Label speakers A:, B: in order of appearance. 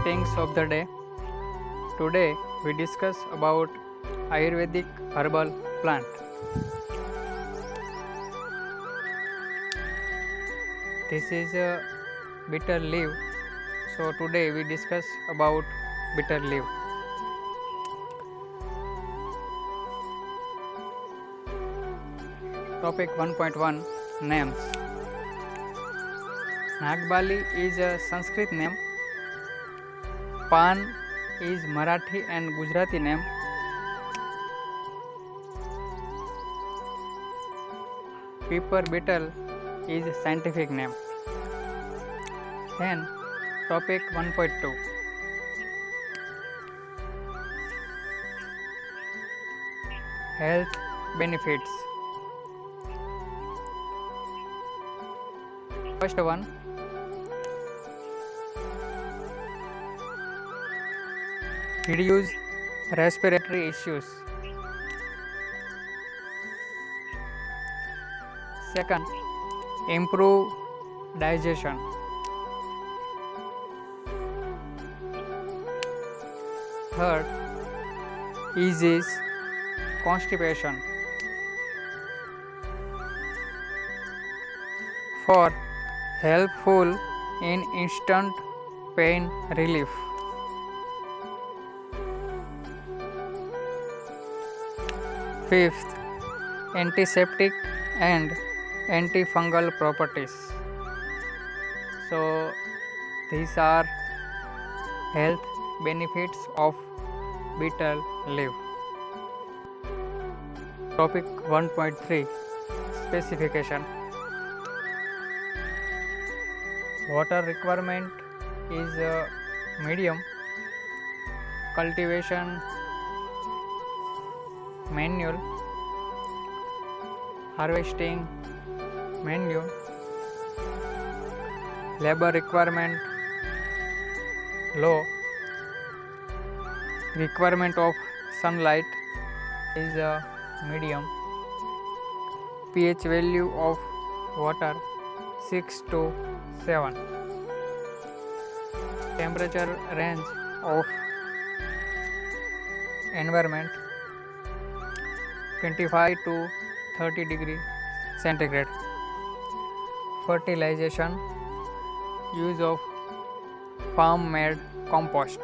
A: Greetings of the day. Today we discuss about Ayurvedic herbal plant. This is a bitter leaf. So today we discuss about bitter leaf. Topic 1.1 Names. Nagbali is a Sanskrit name. Pan is Marathi and Gujarati name. Pepper betel is a scientific name. Then topic 1.2 Health benefits. First one, reduce respiratory issues. Second, improve digestion. Third, eases constipation. Fourth, helpful in instant pain relief. Fifth, antiseptic and antifungal properties. So these are health benefits of betel leaf. Topic 1.3 Specification. Water requirement is medium. Cultivation manual. Harvesting manual. Labor requirement low. Requirement of sunlight is medium. pH value of water 6 to 7. Temperature range of environment 25 to 30 degree centigrade. Fertilization, use of farm made compost.